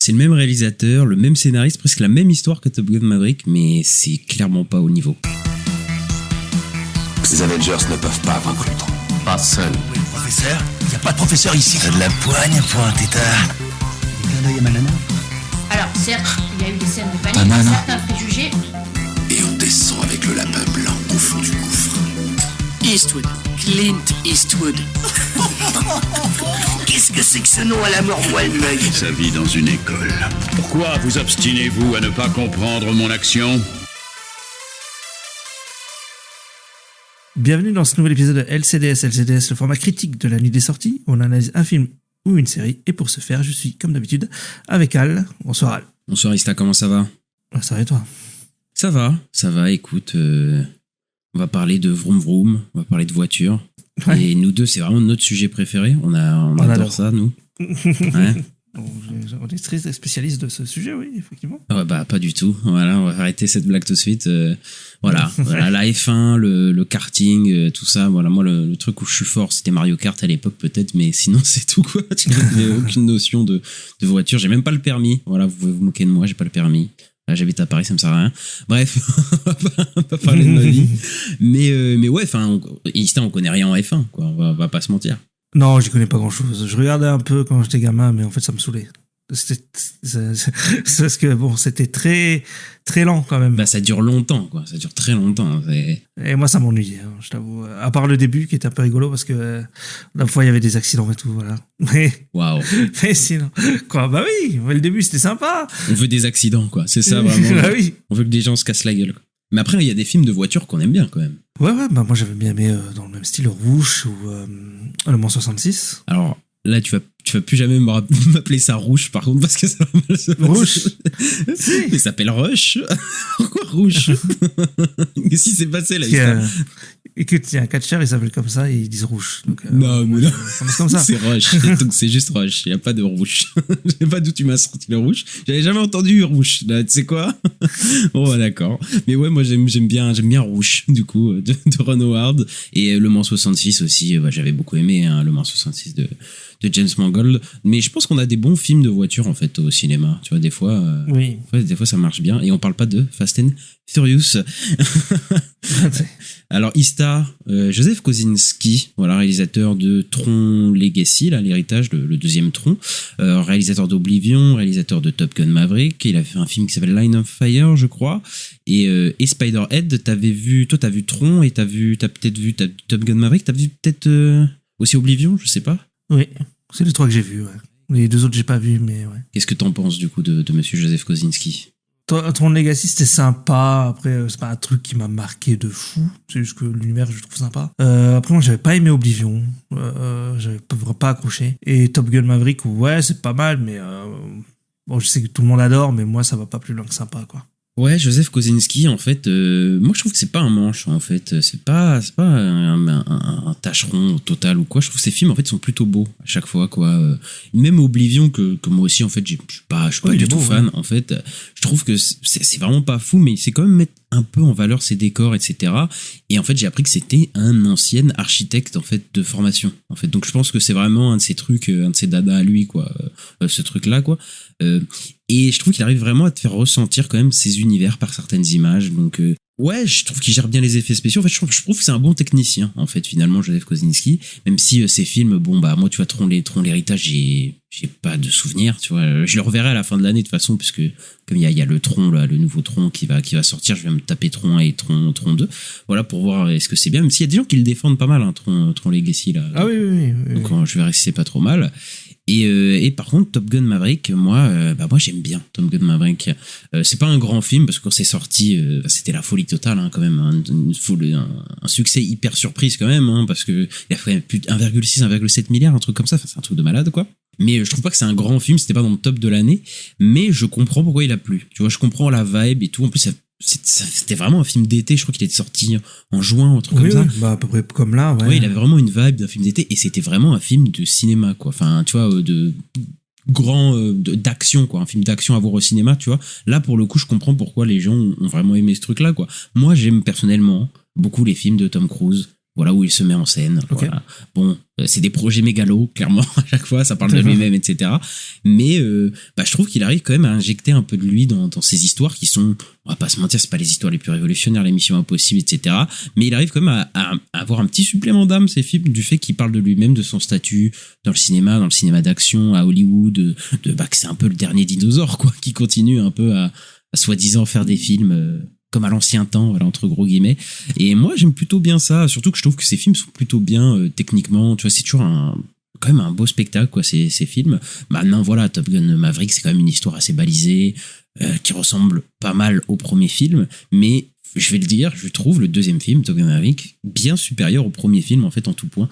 C'est le même réalisateur, le même scénariste, presque la même histoire que Top Gun Maverick, mais c'est clairement pas au niveau. Ces Avengers ne peuvent pas vaincre Ultron. Pas seul. Oui, le professeur? Il n'y a pas de professeur ici. T'as de la poigne pour un tétard. Clin d'œil à ma nana. Alors, certes, il y a eu des scènes de panique, Banana. certains préjugés. Et on descend avec le lapin blanc au fond du gouffre. Eastwood. Clint Eastwood. Qu'est-ce que c'est que ce nom à la mort voile l'œil? Sa vie dans une école. Pourquoi vous obstinez-vous à ne pas comprendre mon action ? Bienvenue dans ce nouvel épisode de LCDS. LCDS, le format critique de la nuit des sorties. On analyse un film ou une série. Et pour ce faire, je suis, comme d'habitude, avec Al. Bonsoir Al. Bonsoir Ista, comment ça va ? Ça va et toi ? Ça va, écoute, on va parler de vroom vroom, on va parler de voiture. Ouais. Et nous deux, c'est vraiment notre sujet préféré, on adore adore ça, nous. Ouais. On est très spécialiste de ce sujet, oui, effectivement. Ouais, bah pas du tout. Voilà, on va arrêter cette blague tout de suite. Voilà, la F1, le karting, tout ça. Voilà, moi le truc où je suis fort, c'était Mario Kart à l'époque peut-être, mais sinon c'est tout quoi. J'ai aucune notion de voiture. J'ai même pas le permis. Voilà, vous pouvez vous moquer de moi, j'ai pas le permis. Là, j'habite à Paris, ça me sert à rien. Bref, on va pas parler de ma vie. Mais ouais, enfin, on connaît rien en F1, quoi. On va pas se mentir. Non, j'y connais pas grand-chose. Je regardais un peu quand j'étais gamin, mais en fait, ça me saoulait. C'est parce que bon, c'était très très lent quand même. Bah ça dure longtemps quoi, ça dure très longtemps. Et moi ça m'ennuyait, hein, je t'avoue. À part le début qui était un peu rigolo parce que la fois il y avait des accidents et tout, voilà. Waouh. Mais sinon, quoi, bah oui, le début c'était sympa. On veut des accidents quoi, c'est ça vraiment. Bah oui. On veut que des gens se cassent la gueule. Mais après il y a des films de voitures qu'on aime bien quand même. Ouais, bah moi j'avais bien aimé dans le même style Rouge ou Le Mans 66. Alors là, tu vas plus jamais m'appeler ça Rouge, par contre, parce que ça va mal se passer. Rouge. Il s'appelle Rush. Pourquoi Rouge? Qu'est-ce qui s'est passé là? Écoute, il y a un catcheur, il s'appelle comme ça et ils disent Rouge. Donc, non, mais non. C'est comme ça. C'est Rush. Donc c'est juste Rush. Il n'y a pas de Rouge. Je sais pas d'où tu m'as sorti le Rouge. J'avais jamais entendu Rouge. Là, tu sais quoi? Bon, d'accord. Mais ouais, moi j'aime bien Rouge, du coup, de Ron Howard. Et Le Mans 66 aussi. J'avais beaucoup aimé hein, Le Mans 66 de James Mangold. Mais je pense qu'on a des bons films de voitures en fait au cinéma. Tu vois, des fois, oui. Des fois ça marche bien. Et on parle pas de Fast and Furious. Alors Ista, Joseph Kosinski, voilà, réalisateur de Tron Legacy, là, l'héritage, le deuxième Tron, réalisateur d'Oblivion, réalisateur de Top Gun Maverick. Il a fait un film qui s'appelle Line of Fire, je crois, et Spider-Head. T'as vu Tron et t'as peut-être vu Top Gun Maverick. T'as vu peut-être aussi Oblivion, je sais pas. Oui, c'est les trois que j'ai vus. Ouais. Les deux autres j'ai pas vus, mais ouais. Qu'est-ce que t'en penses du coup de Monsieur Joseph Kosinski? Tron Legacy c'était sympa. Après c'est pas un truc qui m'a marqué de fou. C'est juste que l'univers je le trouve sympa. Après moi j'avais pas aimé Oblivion. J'avais pas accroché. Et Top Gun Maverick ouais c'est pas mal, mais bon je sais que tout le monde adore, mais moi ça va pas plus loin que sympa quoi. Ouais, Joseph Kosinski, en fait, moi je trouve que c'est pas un manche, en fait. C'est pas un tâcheron total ou quoi. Je trouve que ces films, en fait, sont plutôt beaux à chaque fois, quoi. Même Oblivion, que moi aussi, en fait, je suis pas du tout fan, en fait. Je trouve que c'est vraiment pas fou, mais c'est quand même mettre un peu en valeur ses décors, etc. Et en fait, j'ai appris que c'était un ancien architecte, en fait, de formation, en fait. Donc, je pense que c'est vraiment un de ses trucs, un de ses dadas à lui, quoi. Ce truc-là, quoi. Et je trouve qu'il arrive vraiment à te faire ressentir quand même ces univers par certaines images. Donc, ouais, je trouve qu'il gère bien les effets spéciaux. En fait, je trouve que c'est un bon technicien, en fait, finalement, Joseph Kosinski. Même si ces films, bon, bah, moi, tu vois, Tron l'héritage, j'ai pas de souvenirs, tu vois. Je le reverrai à la fin de l'année, de toute façon, puisque comme il y a le Tron, là, le nouveau Tron qui va sortir, je vais me taper Tron 1 et Tron 2. Voilà, pour voir est-ce que c'est bien. Même s'il y a des gens qui le défendent pas mal, hein, Tron Legacy, là. Ah oui. Donc, je verrai si c'est pas trop mal. Et par contre Top Gun Maverick, moi j'aime bien Top Gun Maverick. C'est pas un grand film parce que quand c'est sorti c'était la folie totale hein, quand même un succès hyper surprise quand même hein, parce que il a fait plus de 1,6-1,7 milliard, un truc comme ça, enfin, c'est un truc de malade quoi. Mais je trouve pas que c'est un grand film, c'était pas dans le top de l'année, mais je comprends pourquoi il a plu. Tu vois, je comprends la vibe et tout. En plus c'était vraiment un film d'été, je crois qu'il était sorti en juin, un truc comme ça. Bah à peu près comme là, ouais. Ouais, il avait vraiment une vibe d'un film d'été et c'était vraiment un film de cinéma, quoi. Enfin, tu vois, d'action, quoi. Un film d'action à voir au cinéma, tu vois. Là, pour le coup, je comprends pourquoi les gens ont vraiment aimé ce truc-là, quoi. Moi, j'aime personnellement beaucoup les films de Tom Cruise. Voilà où il se met en scène. Ok. Voilà. Bon, c'est des projets mégalos, clairement, à chaque fois, ça parle de lui-même, etc. Mais je trouve qu'il arrive quand même à injecter un peu de lui dans ces histoires qui sont, on va pas se mentir, c'est pas les histoires les plus révolutionnaires, les Missions Impossibles, etc. Mais il arrive quand même à avoir un petit supplément d'âme, ces films, du fait qu'il parle de lui-même, de son statut dans le cinéma d'action, à Hollywood, que c'est un peu le dernier dinosaure, quoi, qui continue un peu à soi-disant faire des films comme à l'ancien temps, voilà, entre gros guillemets. Et moi, j'aime plutôt bien ça, surtout que je trouve que ces films sont plutôt bien techniquement, tu vois, c'est toujours quand même un beau spectacle, quoi, ces films. Maintenant, voilà, Top Gun Maverick, c'est quand même une histoire assez balisée, qui ressemble pas mal au premier film, mais je vais le dire, je trouve le deuxième film, Top Gun Maverick, bien supérieur au premier film, en fait, en tout point.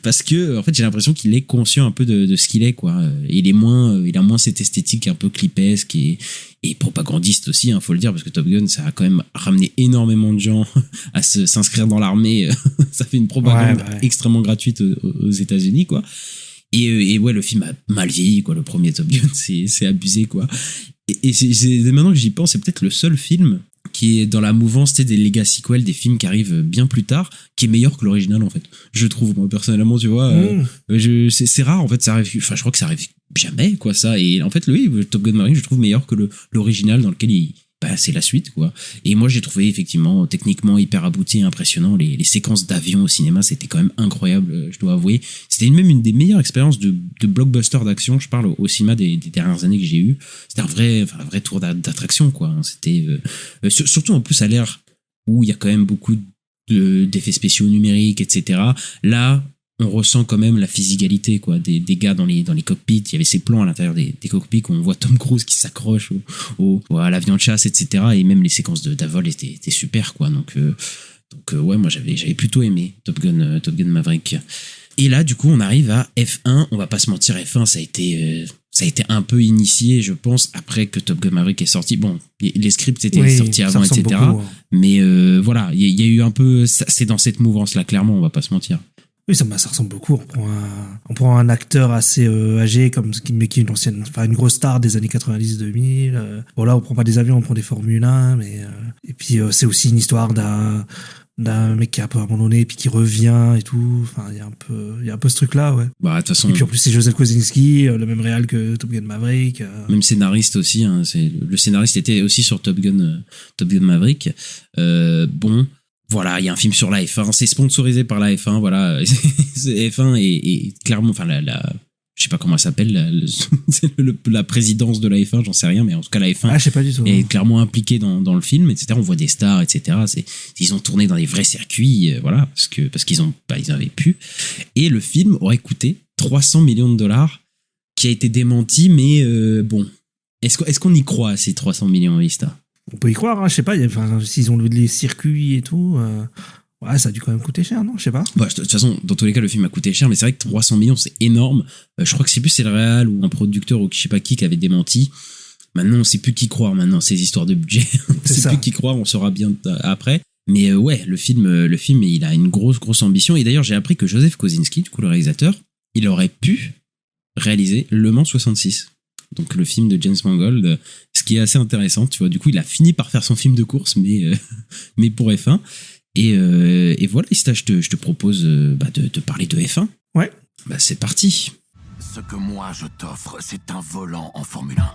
Parce que, en fait, j'ai l'impression qu'il est conscient un peu de ce qu'il est, quoi. Il a moins cette esthétique un peu clipesque et propagandiste aussi, hein, faut le dire, parce que Top Gun, ça a quand même ramené énormément de gens à s'inscrire dans l'armée. Ça fait une propagande extrêmement gratuite aux États-Unis, quoi. Et ouais, le film a mal vieilli, quoi. Le premier Top Gun, c'est abusé, quoi. Et c'est maintenant que j'y pense, c'est peut-être le seul film qui est dans la mouvance des legacy sequels, des films qui arrivent bien plus tard, qui est meilleur que l'original, en fait. Je trouve, moi, personnellement, tu vois, c'est rare, en fait, ça arrive, enfin, je crois que ça arrive jamais, quoi, ça. Et en fait, le Top Gun Maverick, je trouve meilleur que l'original, dans lequel c'est la suite, quoi. Et moi, j'ai trouvé effectivement techniquement hyper abouti et impressionnant. Les séquences d'avion au cinéma, c'était quand même incroyable, je dois avouer. C'était même une des meilleures expériences de blockbuster d'action, je parle au cinéma des dernières années que j'ai eu. C'était un vrai tour d'attraction, quoi. C'était surtout en plus à l'ère où il y a quand même beaucoup d'effets spéciaux numériques, etc. Là, on ressent quand même la physicalité, quoi, des gars dans les cockpits. Il y avait ces plans à l'intérieur des cockpits où on voit Tom Cruise qui s'accroche à l'avion de chasse, etc. Et même les séquences d'avol étaient super, quoi. Donc ouais, moi j'avais plutôt aimé Top Gun Maverick. Et là, du coup, on arrive à F1. On va pas se mentir, F1, ça a été un peu initié, je pense, après que Top Gun Maverick est sorti. Bon, les scripts étaient sortis avant, etc. Beaucoup, hein. Mais voilà, il y a eu un peu, c'est dans cette mouvance-là, clairement, on va pas se mentir. Oui, ça ressemble beaucoup. On prend un acteur assez âgé, mais qui est une grosse star des années 90-2000. Voilà, on prend pas des avions, on prend des Formule 1, et puis c'est aussi une histoire d'un mec qui est un peu abandonné puis qui revient et tout. Enfin, il y a un peu ce truc là, ouais. Bah, de toute façon, et puis en plus c'est Joseph Kosinski, le même réal que Top Gun Maverick. Même scénariste aussi, hein, le scénariste était aussi sur Top Gun Maverick. Bon, voilà, il y a un film sur la F1, c'est sponsorisé par la F1, voilà. F1 est clairement, enfin je sais pas comment elle s'appelle, la présidence de la F1, j'en sais rien, mais en tout cas la F1 je sais pas du tout, est clairement impliquée dans le film, etc. On voit des stars, etc. Ils ont tourné dans des vrais circuits, voilà, parce qu'ils avaient pu. Et le film aurait coûté 300 millions de dollars, qui a été démenti, mais bon, est-ce qu'on y croit à ces 300 millions, Vista? On peut y croire, hein, je sais pas, s'ils ont les circuits et tout, ouais, ça a dû quand même coûter cher, non? Je sais pas. Bah, de toute façon, dans tous les cas, le film a coûté cher, mais c'est vrai que 300 millions, c'est énorme. Je crois que c'est le réal ou un producteur ou je sais pas qui avait démenti. Maintenant, on sait plus qui croire, maintenant, ces histoires de budget. On sait plus qui croire, on saura bien après. Mais ouais, le film, il a une grosse ambition. Et d'ailleurs, j'ai appris que Joseph Kosinski, du coup, le réalisateur, il aurait pu réaliser Le Mans 66. Donc le film de James Mangold, ce qui est assez intéressant, tu vois. Du coup, il a fini par faire son film de course, mais pour F1. Et voilà, Ista, je te propose de parler de F1. Ouais. Bah, c'est parti. Ce que moi je t'offre, c'est un volant en Formule 1.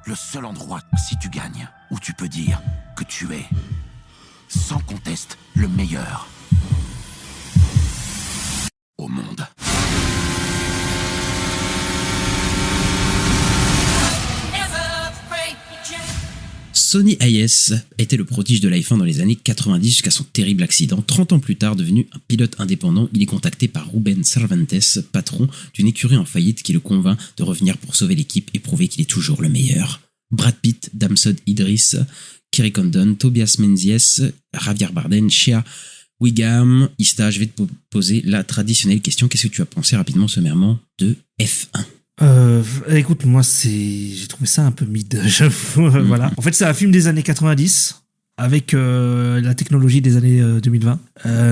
Le seul endroit, si tu gagnes, où tu peux dire que tu es, sans conteste, le meilleur au monde. Sonny Hayes était le prodige de la F1 dans les années 90 jusqu'à son terrible accident. 30 ans plus tard, devenu un pilote indépendant, il est contacté par Ruben Cervantes, patron d'une écurie en faillite, qui le convainc de revenir pour sauver l'équipe et prouver qu'il est toujours le meilleur. Brad Pitt, Damson Idris, Kerry Condon, Tobias Menzies, Javier Bardem, Shea Wiggum. Ista, je vais te poser la traditionnelle question. Qu'est-ce que tu as pensé rapidement, sommairement, de F1 ? Écoute, moi j'ai trouvé ça un peu mid, j'avoue. Voilà. En fait, c'est un film des années 90. avec la technologie des années 2020.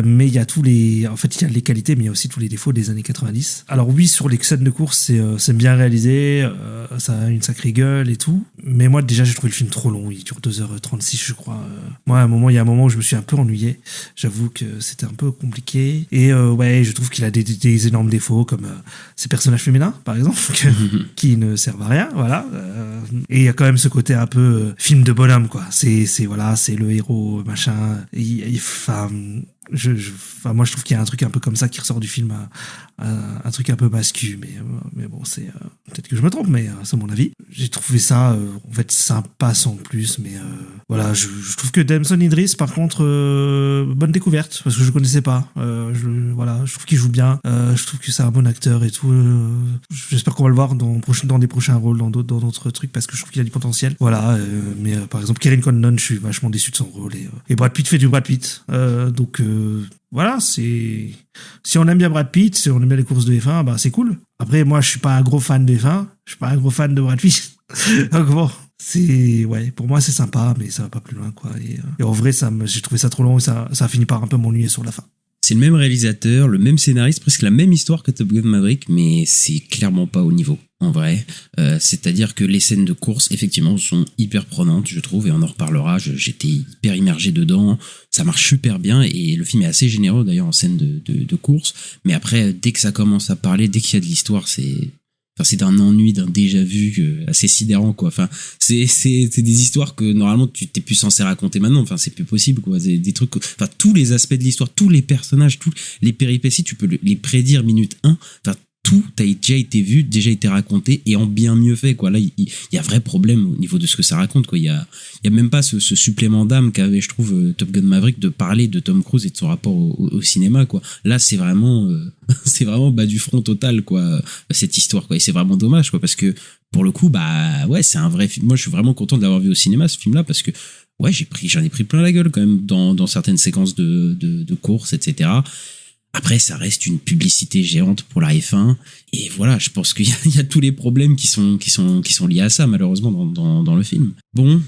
Mais il y a il y a les qualités, mais il y a aussi tous les défauts des années 90. Alors oui, sur les scènes de course, c'est bien réalisé, ça a une sacrée gueule et tout. Mais moi, déjà, j'ai trouvé le film trop long. Il dure 2h36, je crois. Moi, il y a un moment où je me suis un peu ennuyé. J'avoue que c'était un peu compliqué. Et ouais, je trouve qu'il a des énormes défauts, comme ces personnages féminins, par exemple, qui ne servent à rien, voilà. Et il y a quand même ce côté un peu film de bonhomme, quoi. C'est le héros, machin. Moi, je trouve qu'il y a un truc un peu comme ça qui ressort du film, un truc un peu mascu, mais bon, c'est peut-être que je me trompe, mais c'est mon avis. J'ai trouvé ça en fait sympa sans plus, mais voilà, je trouve que Damson Idris, par contre, bonne découverte parce que je connaissais pas. Je trouve qu'il joue bien, je trouve que c'est un bon acteur et tout. J'espère qu'on va le voir dans des prochains rôles, dans d'autres trucs, parce que je trouve qu'il a du potentiel. Voilà, mais par exemple, Kieran Condon, je suis vachement déçu de son rôle, et Brad Pitt fait du Brad Pitt, donc voilà, si on aime bien Brad Pitt, si on aime bien les courses de F1, bah c'est cool. Après, moi, je suis pas un gros fan de F1, je suis pas un gros fan de Brad Pitt. Donc bon, pour moi, c'est sympa, mais ça va pas plus loin, quoi. Et en vrai, j'ai trouvé ça trop long, et ça a fini par un peu m'ennuyer sur la fin. C'est le même réalisateur, le même scénariste, presque la même histoire que Top Gun Maverick, mais c'est clairement pas au niveau, en vrai. C'est-à-dire que les scènes de course, effectivement, sont hyper prenantes, je trouve, et on en reparlera. J'étais hyper immergé dedans, ça marche super bien, et le film est assez généreux, d'ailleurs, en scène de course. Mais après, dès que ça commence à parler, dès qu'il y a de l'histoire, c'est d'un ennui, d'un déjà-vu assez sidérant, quoi. Enfin, c'est des histoires que normalement tu t'es plus censé raconter maintenant. Enfin, c'est plus possible, quoi. C'est des trucs, enfin, tous les aspects de l'histoire, tous les personnages, tous les péripéties, tu peux les prédire minute 1. Enfin, tout a déjà été vu, déjà été raconté, et en bien mieux fait, quoi. Là, il y a vrai problème au niveau de ce que ça raconte, quoi. Il y a même pas ce supplément d'âme qu'avait, je trouve, Top Gun Maverick, de parler de Tom Cruise et de son rapport au cinéma, quoi. Là, c'est vraiment bas du front total, quoi, cette histoire, quoi. Et c'est vraiment dommage, quoi, parce que pour le coup, bah ouais, c'est un vrai film. Moi, je suis vraiment content de l'avoir vu au cinéma, ce film-là, parce que ouais, j'en ai pris plein la gueule quand même dans certaines séquences de courses, etc. Après, ça reste une publicité géante pour la F1. Et voilà, je pense qu'il y a tous les problèmes qui sont liés à ça, malheureusement, dans le film. Bon,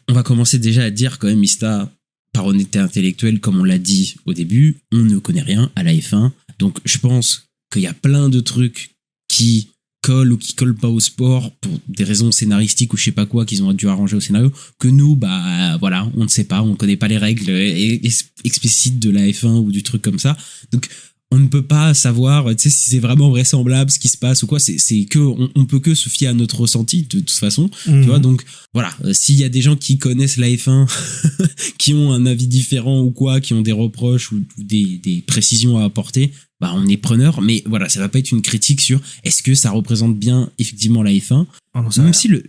on va commencer déjà à dire quand même, Ista, par honnêteté intellectuelle, comme on l'a dit au début, on ne connaît rien à la F1. Donc, je pense qu'il y a plein de trucs qui collent ou qui collent pas au sport pour des raisons scénaristiques ou je sais pas quoi qu'ils ont dû arranger au scénario, que nous, bah voilà, on ne sait pas, on connaît pas les règles explicites de la F1 ou du truc comme ça. Donc on ne peut pas savoir, tu sais, si c'est vraiment vraisemblable ce qui se passe ou quoi. C'est que on peut que se fier à notre ressenti de toute façon. Tu vois, donc voilà, s'il y a des gens qui connaissent la F1 qui ont un avis différent ou quoi, qui ont des reproches ou des précisions à apporter, bah on est preneur. Mais voilà, ça va pas être une critique sur est-ce que ça représente bien effectivement la F1, même si ouais,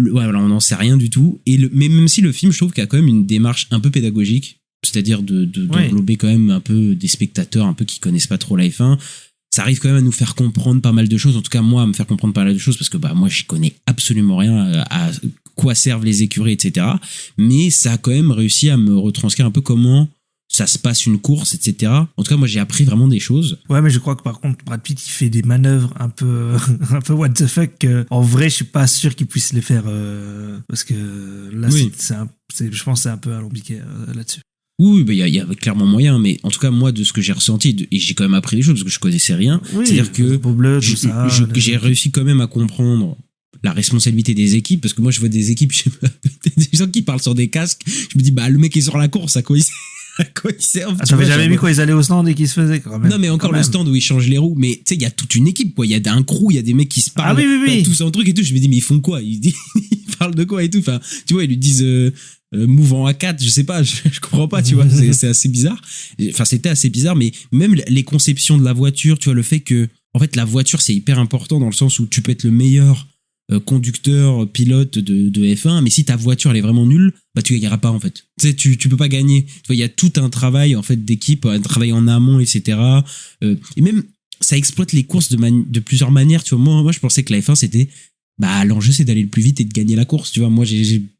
voilà, on n'en sait rien du tout. Mais même si le film, je trouve qu'il y a quand même une démarche un peu pédagogique, c'est-à-dire d'englober quand même un peu des spectateurs un peu qui connaissent pas trop la F1. Ça arrive quand même à nous faire comprendre pas mal de choses, en tout cas moi à me faire comprendre pas mal de choses, parce que bah moi j'y connais absolument rien à quoi servent les écuries, etc. Mais ça a quand même réussi à me retranscrire un peu comment ça se passe une course, etc. En tout cas moi j'ai appris vraiment des choses. Ouais, mais je crois que par contre Brad Pitt il fait des manœuvres un peu what the fuck, en vrai je suis pas sûr qu'il puisse les faire, parce que là oui, je pense que c'est un peu alambiqué là-dessus. Oui, bah, y a clairement moyen, mais en tout cas, moi, de ce que j'ai ressenti, et j'ai quand même appris des choses parce que je connaissais rien, oui, c'est-à-dire que j'ai réussi quand même à comprendre la responsabilité des équipes, parce que moi, je vois des équipes, des gens qui parlent sur des casques, je me dis, bah, le mec est sur la course, à quoi il sert? Ah, t'avais jamais vu quand ils allaient au stand et qu'ils se faisaient quand même. Non, mais encore le stand où ils changent les roues, mais tu sais, il y a toute une équipe, quoi. Il y a un crew, il y a des mecs qui se parlent, tous en truc et tout. Je me dis, mais ils font quoi? Ils parlent de quoi et tout? Enfin, tu vois, ils lui disent, move en A4, je sais pas, je comprends pas, tu vois, c'est assez bizarre. Enfin, c'était assez bizarre, mais même les conceptions de la voiture, tu vois, le fait que, en fait, la voiture, c'est hyper important dans le sens où tu peux être le meilleur conducteur, pilote de F1, mais si ta voiture, elle est vraiment nulle, bah, tu gagneras pas, en fait. Tu sais, tu peux pas gagner. Tu vois, il y a tout un travail, en fait, d'équipe, un travail en amont, etc. Et même, ça exploite les courses de plusieurs manières, tu vois. Moi, je pensais que la F1, c'était bah l'enjeu c'est d'aller le plus vite et de gagner la course, tu vois. Moi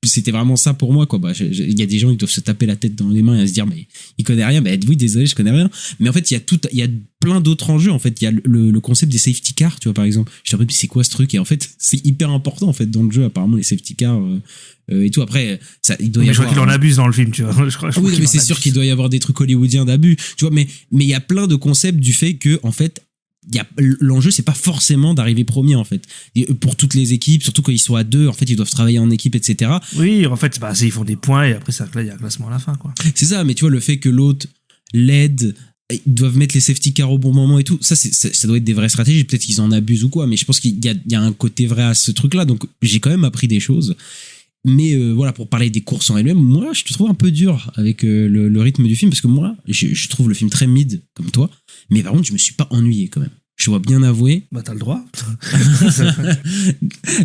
c'était vraiment ça pour moi, quoi. Bah il y a des gens qui doivent se taper la tête dans les mains et se dire mais il connaît rien, bah oui désolé je connais rien, mais en fait il y a plein d'autres enjeux. En fait il y a le concept des safety cars, tu vois, par exemple. Je te rappelle c'est quoi ce truc, et en fait c'est hyper important en fait dans le jeu apparemment, les safety cars et tout. Après ça il doit y Mais je avoir, crois qu'il en abuse dans le film, tu vois. Je crois oui qu'il mais en c'est sûr abuse. qu'il doit y avoir des trucs hollywoodiens d'abus, tu vois, mais il y a plein de concepts du fait que en fait l'enjeu c'est pas forcément d'arriver premier en fait. Et pour toutes les équipes, surtout quand ils sont à deux, en fait ils doivent travailler en équipe, etc. Oui, en fait, bah, ils font des points et après, il y a un classement à la fin, quoi. C'est ça, mais tu vois, le fait que l'autre l'aide, ils doivent mettre les safety cars au bon moment et tout, ça doit être des vraies stratégies. Peut-être qu'ils en abusent ou quoi, mais je pense qu'il y a un côté vrai à ce truc là, donc j'ai quand même appris des choses. Mais voilà, pour parler des courses en elles-mêmes, moi je te trouve un peu dur avec le rythme du film, parce que moi je trouve le film très mid comme toi, mais par contre je me suis pas ennuyé quand même, je dois bien avouer. Bah, t'as le droit.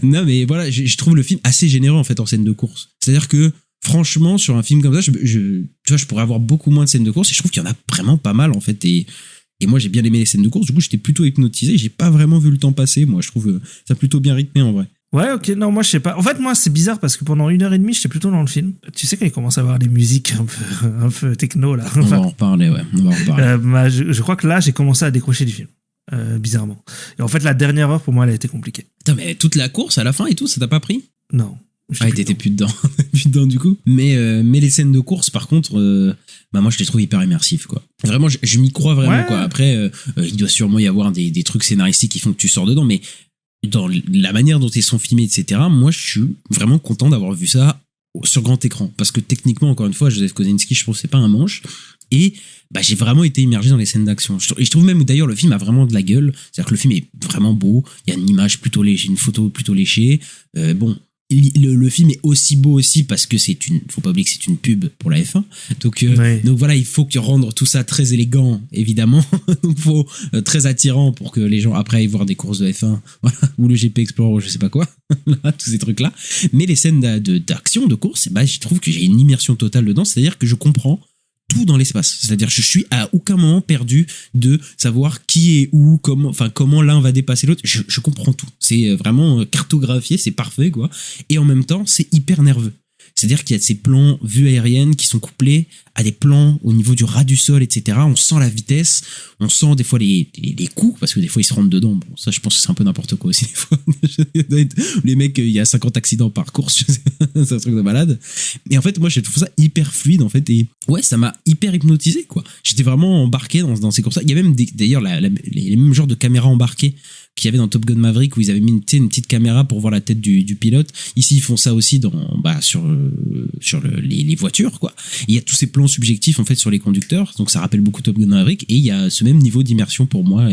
Non mais voilà, je trouve le film assez généreux en fait en scène de course. C'est-à-dire que franchement sur un film comme ça, tu vois, je pourrais avoir beaucoup moins de scènes de course, et je trouve qu'il y en a vraiment pas mal en fait, et moi j'ai bien aimé les scènes de course. Du coup j'étais plutôt hypnotisé, j'ai pas vraiment vu le temps passer. Moi je trouve ça plutôt bien rythmé en vrai. Ouais, ok, non, moi je sais pas. En fait, moi c'est bizarre parce que pendant 1h30, j'étais plutôt dans le film. Tu sais, quand il commence à avoir des musiques un peu techno là. On va en reparler, ouais, on va en reparler. Bah, je crois que là, j'ai commencé à décrocher du film. Bizarrement. Et en fait, la dernière heure pour moi, elle a été compliquée. Putain, mais toute la course à la fin et tout, ça t'a pas pris? Non. Ah, t'étais plus dedans. Plus dedans du coup. Mais les scènes de course, par contre, bah moi je les trouve hyper immersifs, quoi. Vraiment, je m'y crois vraiment, ouais. Quoi. Après, il doit sûrement y avoir des trucs scénaristiques qui font que tu sors dedans, mais dans la manière dont ils sont filmés, etc., moi je suis vraiment content d'avoir vu ça sur grand écran, parce que techniquement, encore une fois, Joseph Kosinski, je trouve que c'est pas un manche, et bah, j'ai vraiment été immergé dans les scènes d'action. Et je trouve même, d'ailleurs, le film a vraiment de la gueule, c'est-à-dire que le film est vraiment beau, il y a une image plutôt léchée, une photo plutôt léchée, bon, le film est aussi beau aussi parce que faut pas oublier que c'est une pub pour la F1, donc donc voilà, il faut que rendre tout ça très élégant, évidemment. Donc faut très attirant pour que les gens après aillent voir des courses de F1, voilà, ou le GP Explorer ou je sais pas quoi, là, tous ces trucs là. Mais les scènes d'action, de course, bah je trouve que j'ai une immersion totale dedans, c'est-à-dire que je comprends tout dans l'espace, c'est-à-dire je suis à aucun moment perdu de savoir qui est où, comment l'un va dépasser l'autre. Je comprends tout, c'est vraiment cartographié, c'est parfait, quoi. Et en même temps c'est hyper nerveux, c'est-à-dire qu'il y a ces plans vues aériennes qui sont couplés à des plans au niveau du ras du sol, etc. On sent la vitesse, on sent des fois les coups, parce que des fois ils se rentrent dedans. Bon, ça je pense que c'est un peu n'importe quoi aussi des fois. Les mecs, il y a 50 accidents par course, c'est un truc de malade. Et en fait moi je trouve ça hyper fluide en fait, et ouais, ça m'a hyper hypnotisé, quoi. J'étais vraiment embarqué dans ces courses. Il y a même d'ailleurs les mêmes genres de caméras embarquées qu'il y avait dans Top Gun Maverick, où ils avaient mis une petite caméra pour voir la tête du pilote. Ici ils font ça aussi sur les voitures, quoi. Il y a tous ces plans subjectifs en fait sur les conducteurs, donc ça rappelle beaucoup Top Gun Maverick, et il y a ce même niveau d'immersion pour moi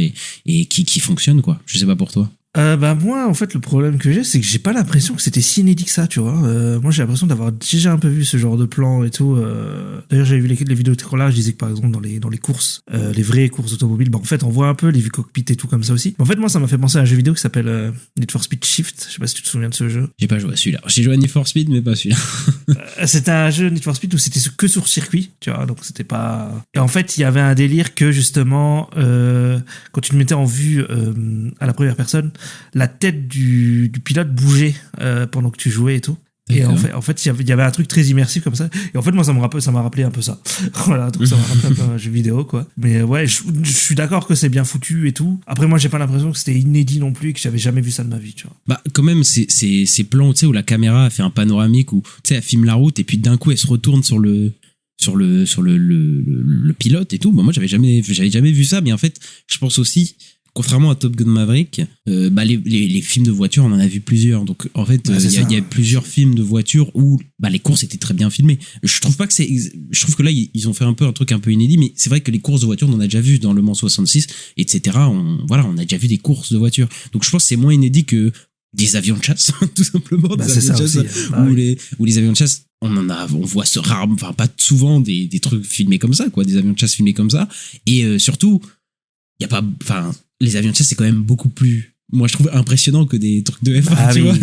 et qui fonctionne, quoi. Je sais pas pour toi. Bah moi en fait le problème que j'ai, c'est que j'ai pas l'impression que c'était si inédit que ça, tu vois. Moi j'ai l'impression d'avoir déjà un peu vu ce genre de plan et tout. D'ailleurs j'avais vu les vidéos de là, je disais que par exemple dans les courses, les vraies courses automobiles, bah en fait on voit un peu les vues cockpit et tout comme ça aussi. En fait moi ça m'a fait penser à un jeu vidéo qui s'appelle Need for Speed Shift. Je sais pas si tu te souviens de ce jeu. J'ai pas joué à celui-là. J'ai joué à Need for Speed mais pas celui-là. C'était un jeu Need for Speed où c'était que sur circuit, tu vois, donc c'était pas. Et en fait il y avait un délire que justement quand tu te mettais en vue à la première personne, la tête du pilote bougeait pendant que tu jouais et tout. Et en fait, il y avait un truc très immersif comme ça. Et en fait, moi, ça m'a rappelé un peu ça. Voilà, donc ça m'a rappelé un peu un jeu vidéo, quoi. Mais ouais, je suis d'accord que c'est bien foutu et tout. Après, moi, j'ai pas l'impression que c'était inédit non plus et que j'avais jamais vu ça de ma vie, tu vois. Bah, quand même, ces plans, tu sais, où la caméra fait un panoramique, où, tu sais, elle filme la route et puis d'un coup, elle se retourne sur le pilote et tout. Bah, moi, j'avais jamais vu ça, mais en fait, je pense aussi, contrairement à Top Gun Maverick, bah les films de voiture, on en a vu plusieurs. Donc en fait, il y a plusieurs films de voiture où bah les courses étaient très bien filmées. Je trouve que là ils ont fait un peu un truc un peu inédit, mais c'est vrai que les courses de voiture, on en a déjà vu dans Le Mans 66, etc. On a déjà vu des courses de voiture. Donc je pense que c'est moins inédit que des avions de chasse, tout simplement. Bah, c'est ça aussi. Ou les avions de chasse, on voit rarement, enfin pas souvent des trucs filmés comme ça, quoi, des avions de chasse filmés comme ça. Et surtout, il y a pas, enfin, les avions de chasse, c'est quand même beaucoup plus moi je trouve impressionnant que des trucs de F1, Ah tu oui. vois.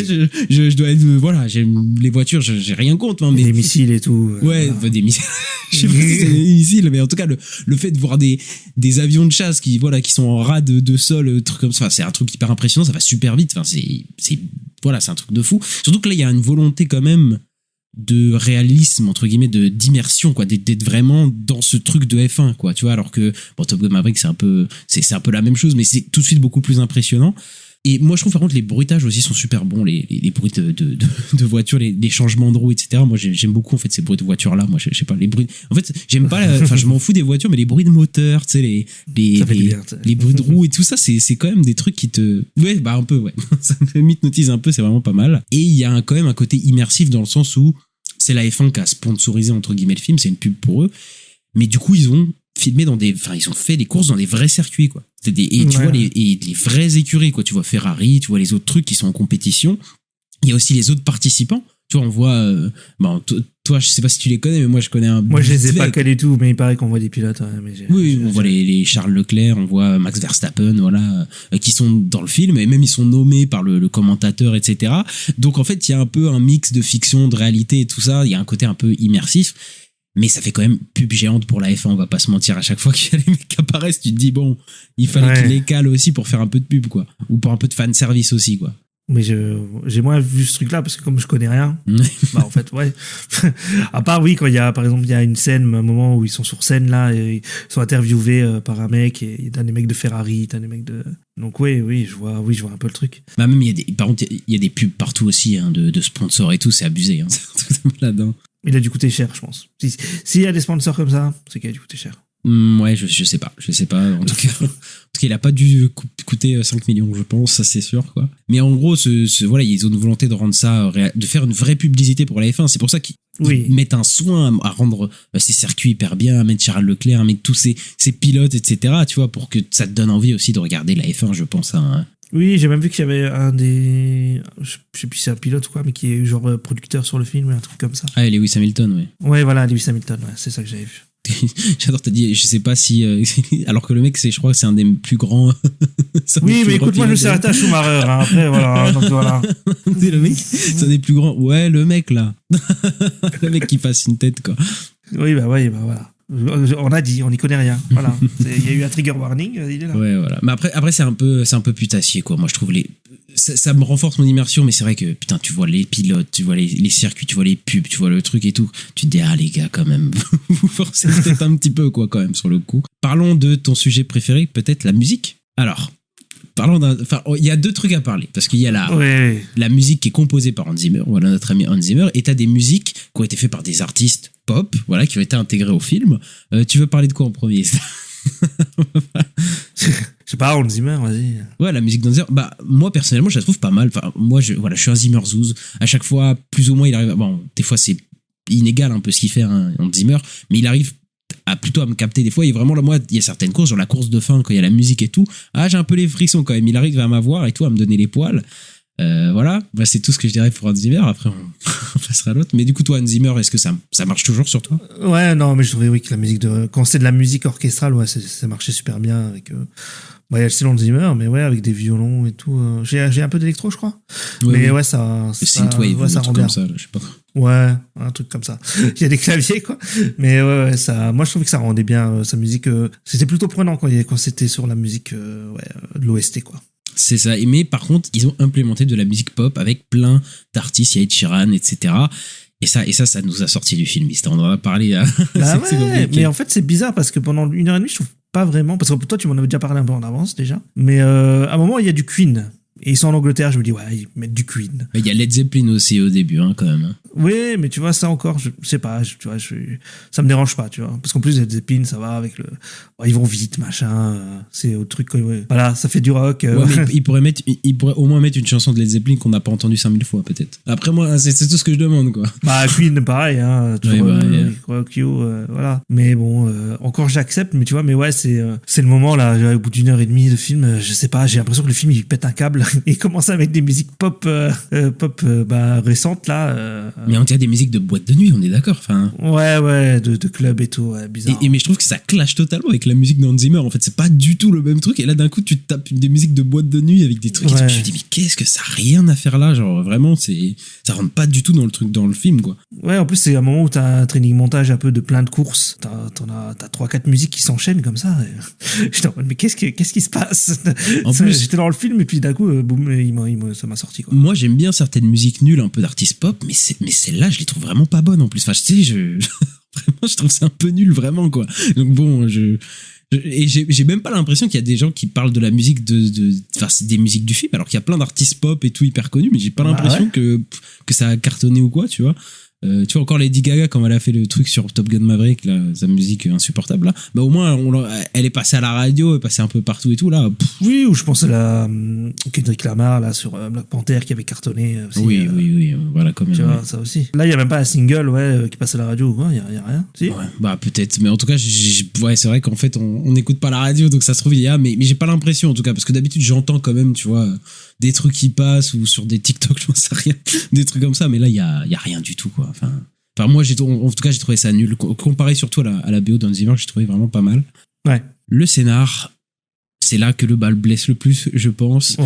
Je dois être, voilà, j'aime les voitures, j'ai rien contre, hein, mais Les missiles et tout. ouais, voilà. des missiles. Je sais pas si c'est des missiles, mais en tout cas le fait de voir des avions de chasse qui sont en rade de sol, trucs comme ça, enfin, c'est un truc hyper impressionnant, ça va super vite, enfin c'est voilà, c'est un truc de fou. Surtout que là il y a une volonté quand même de réalisme, entre guillemets, d'immersion, quoi, d'être vraiment dans ce truc de F1, quoi, tu vois, alors que bon, Top Gun Maverick c'est un peu la même chose, mais c'est tout de suite beaucoup plus impressionnant. Et moi je trouve par contre les bruitages aussi sont super bons, les bruits de voitures, les changements de roues, etc. Moi j'aime beaucoup en fait ces bruits de voitures là. Moi je sais pas, les bruits, en fait j'aime pas, enfin je m'en fous des voitures, mais les bruits de moteur, tu sais, Ça fait du bien, tu sais. les bruits de roues et tout ça, c'est quand même des trucs qui te, ouais, bah un peu, ouais, ça me hypnotise un peu, c'est vraiment pas mal. Et il y a quand même un côté immersif dans le sens où c'est la F1 qui a sponsorisé entre guillemets le film, c'est une pub pour eux, mais du coup ils ont filmé ils ont fait des courses dans des vrais circuits, quoi. Et tu vois les vraies écuries, quoi. Tu vois Ferrari, tu vois les autres trucs qui sont en compétition. Il y a aussi les autres participants. Tu vois, on voit, toi, je sais pas si tu les connais, mais moi, je connais un. Moi, je les ai vite pas fait. calés tout, mais il paraît qu'on voit des pilotes. Ouais, mais Oui, on voit les Charles Leclerc, on voit Max Verstappen, voilà, qui sont dans le film, et même ils sont nommés par le commentateur, etc. Donc, en fait, il y a un peu un mix de fiction, de réalité et tout ça. Il y a un côté un peu immersif. Mais ça fait quand même pub géante pour la F1, on va pas se mentir. À chaque fois qu'il y a les mecs qui apparaissent, tu te dis, bon, il fallait qu'ils les calent aussi pour faire un peu de pub, quoi. Ou pour un peu de fan service aussi, quoi. Mais j'ai moins vu ce truc-là parce que comme je connais rien, bah en fait, ouais. À part, oui, quand il y a, par exemple, il y a une scène, un moment où ils sont sur scène, là, et ils sont interviewés par un mec, et t'as des mecs de Ferrari, t'as des mecs de. Donc, oui, je vois un peu le truc. Bah, même, par contre, il y a des pubs partout aussi, hein, de sponsors et tout, c'est abusé, hein. C'est un truc de malade, hein. Il a dû coûter cher, je pense. S'il y a des sponsors comme ça, c'est qu'il a dû coûter cher. Ouais, je sais pas. En tout cas, il a pas dû coûter 5 millions, je pense, ça c'est sûr, quoi. Mais en gros, voilà, ils ont une volonté de rendre ça, de faire une vraie publicité pour la F1. C'est pour ça qu'ils mettent un soin à rendre ces circuits hyper bien, à mettre Charles Leclerc, à mettre tous ces pilotes, etc., tu vois, pour que ça te donne envie aussi de regarder la F1, je pense, hein. Oui, j'ai même vu qu'il y avait un des. Je sais plus si c'est un pilote ou quoi, mais qui est genre producteur sur le film, un truc comme ça. Ah, Lewis Hamilton, ouais. Ouais, voilà, Lewis Hamilton, ouais, c'est ça que j'avais vu. J'adore, t'as dit, je sais pas si. Alors que le mec, je crois que c'est un des plus grands. Oui, mais écoute, moi, je me suis arrêté à Schumacher, hein, après, voilà. Donc voilà. C'est le mec, c'est un des plus grands. Ouais, le mec, là. Le mec qui fasse une tête, quoi. Oui, bah voilà. On a dit, on n'y connaît rien. Voilà. Il y a eu un trigger warning, il est là. Ouais, voilà. Mais après c'est un peu putassier, quoi. Moi, je trouve ça me renforce mon immersion, mais c'est vrai que, putain, tu vois les pilotes, tu vois les circuits, tu vois les pubs, tu vois le truc et tout. Tu te dis, ah, les gars, quand même, vous forcez peut-être un petit peu, quoi, quand même, sur le coup. Parlons de ton sujet préféré, peut-être la musique. Alors, il y a deux trucs à parler, parce qu'il y a la musique qui est composée par Hans Zimmer, voilà, notre ami Hans Zimmer, et t'as des musiques qui ont été faites par des artistes pop, voilà, qui ont été intégrés au film. Tu veux parler de quoi en premier? Je sais pas, Hans Zimmer, vas-y. Ouais, la musique d'Hans Zimmer, bah, moi, personnellement, je la trouve pas mal. Enfin, moi, je suis un Zimmer-zouz. À chaque fois, plus ou moins, il arrive, bon, des fois, c'est inégal un peu ce qu'il fait, hein, Hans Zimmer, mais il arrive plutôt à me capter des fois. Et vraiment, là, moi, il y a certaines courses, genre la course de fin, quand il y a la musique et tout, j'ai un peu les frissons quand même. Il arrive à m'avoir et tout, à me donner les poils. Voilà, bah, c'est tout ce que je dirais pour Hans Zimmer. Après, on passera à l'autre. Mais du coup, toi, Hans Zimmer, est-ce que ça marche toujours sur toi? Ouais, non, mais je trouvais, oui, que la musique quand c'est de la musique orchestrale, ouais, ça marchait super bien avec. Il y a le style Hans Zimmer, mais ouais, avec des violons et tout. J'ai un peu d'électro, je crois. Ouais, mais oui. ouais, ça synthwave, ouais, ça un rend truc bien. comme ça, là, je sais pas. Ouais, un truc comme ça. Il y a des claviers, quoi. Mais ouais, ça, moi, je trouvais que ça rendait bien sa musique. C'était plutôt prenant quand c'était sur la musique de l'OST, quoi. C'est ça. Mais par contre, ils ont implémenté de la musique pop avec plein d'artistes. Il y a Ed Sheeran, etc. Et ça nous a sorti du film. On en a parlé. Bah ouais, mais en fait, c'est bizarre parce que pendant 1h30, je trouve pas vraiment. Parce que toi, tu m'en avais déjà parlé un peu en avance déjà. Mais à un moment, il y a du Queen. Et ils sont en Angleterre, je me dis, ouais, ils mettent du Queen. Il y a Led Zeppelin aussi au début, hein, quand même. Oui, mais tu vois, ça encore, je sais pas, tu vois, ça me dérange pas, tu vois. Parce qu'en plus, Led Zeppelin, ça va avec ils vont vite, machin, c'est au truc, ouais. Voilà, ça fait du rock. Ouais, mais ils pourraient au moins mettre une chanson de Led Zeppelin qu'on n'a pas entendue 5000 fois, peut-être. Après, moi, c'est tout ce que je demande, quoi. Bah, Queen, pareil, hein, toujours, Rock You, voilà. Mais bon, encore j'accepte, mais tu vois, mais ouais, c'est le moment, là, au bout d'1h30 de film, je sais pas, j'ai l'impression que le film, il pète un câble et commence à mettre des musiques pop récentes, là. Mais on dirait des musiques de boîte de nuit, on est d'accord. Enfin, Ouais, de club et tout, ouais, bizarre. mais je trouve que ça clash totalement avec la musique d'Hans Zimmer. En fait, c'est pas du tout le même truc. Et là, d'un coup, tu te tapes des musiques de boîte de nuit avec des trucs. Ouais. Et je me dis, mais qu'est-ce que ça a rien à faire là? Genre, vraiment, ça rentre pas du tout dans le truc, dans le film, quoi. Ouais, en plus, c'est un moment où t'as un training montage un peu de plein de courses. T'as 3-4 musiques qui s'enchaînent comme ça. Et j'étais en mode, mais qu'est-ce qui se passe? En plus- J'étais dans le film et puis d'un coup, boum, ça m'a sorti, quoi. Moi, j'aime bien certaines musiques nulles, un peu d'artiste pop, mais celle-là, je les trouve vraiment pas bonnes en plus. Enfin, tu sais, vraiment, je trouve ça un peu nul, vraiment, quoi. Donc bon, et j'ai même pas l'impression qu'il y a des gens qui parlent de la musique enfin, c'est des musiques du film, alors qu'il y a plein d'artistes pop et tout hyper connus, mais j'ai pas l'impression que ça a cartonné ou quoi, tu vois. Tu vois, encore Lady Gaga, quand elle a fait le truc sur Top Gun Maverick, là, sa musique insupportable, là, bah au moins, elle est passée à la radio, elle est passée un peu partout et tout, là. Oui, ou je pense à la Kendrick Lamar, là, sur Black Panther, qui avait cartonné aussi. Oui, voilà, quand même. Tu ouais. vois, ça aussi. Là, il n'y a même pas un single, qui passe à la radio, quoi. Il y a rien. Si. Ouais, bah peut-être, mais en tout cas, ouais, c'est vrai qu'en fait, on n'écoute pas la radio, donc ça se trouve il y a, mais j'ai pas l'impression en tout cas, parce que d'habitude j'entends quand même, tu vois, des trucs qui passent ou sur des TikTok, je sais rien, des trucs comme ça, mais là il y a rien du tout, quoi. Enfin moi en tout cas j'ai trouvé ça nul, comparé surtout à la BO d'Hans Zimmer, j'ai trouvé vraiment pas mal. Ouais. Le scénar, c'est là que le bal blesse le plus, je pense. Ouais.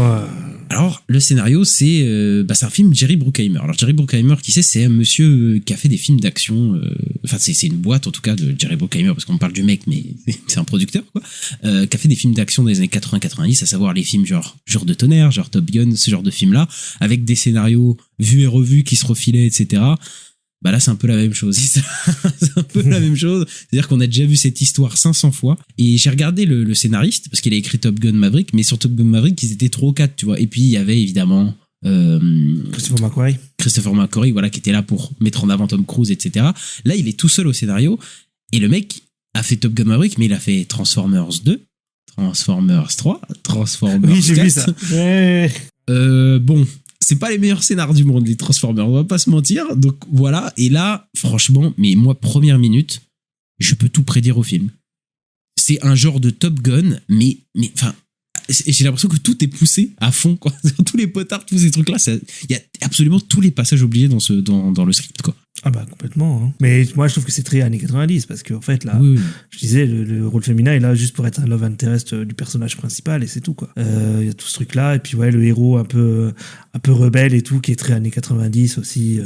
Alors, le scénario, c'est un film de Jerry Bruckheimer. Alors, Jerry Bruckheimer, qui c'est un monsieur qui a fait des films d'action. Enfin, c'est une boîte, en tout cas, de Jerry Bruckheimer, parce qu'on parle du mec, mais c'est un producteur, quoi. Qui a fait des films d'action dans les années 80-90, à savoir les films genre de Tonnerre, genre Top Gun, ce genre de films-là, avec des scénarios vus et revus qui se refilaient, etc. Bah là, c'est un peu la même chose. C'est un peu la même chose. C'est-à-dire qu'on a déjà vu cette histoire 500 fois. Et j'ai regardé le scénariste, parce qu'il a écrit Top Gun Maverick, mais sur Top Gun Maverick, ils étaient 3 ou 4, tu vois. Et puis, il y avait évidemment Christopher McQuarrie, voilà, qui était là pour mettre en avant Tom Cruise, etc. Là, il est tout seul au scénario. Et le mec a fait Top Gun Maverick, mais il a fait Transformers 2, Transformers 3, Transformers 4. Oui, j'ai vu ça. Ouais. Bon, c'est pas les meilleurs scénars du monde, les Transformers, on va pas se mentir. Donc voilà, et là, franchement, mais moi, première minute, je peux tout prédire au film. C'est un genre de Top Gun, mais enfin, j'ai l'impression que tout est poussé à fond, quoi. Tous les potards, tous ces trucs-là, il y a absolument tous les passages obligés dans le script, quoi. Ah bah complètement, hein. Mais moi je trouve que c'est très années 90 parce qu'en fait là, Oui. je disais le rôle féminin est là juste pour être un love interest du personnage principal et c'est tout, quoi. Il y a tout ce truc là et puis ouais, le héros un peu rebelle et tout qui est très années 90 aussi,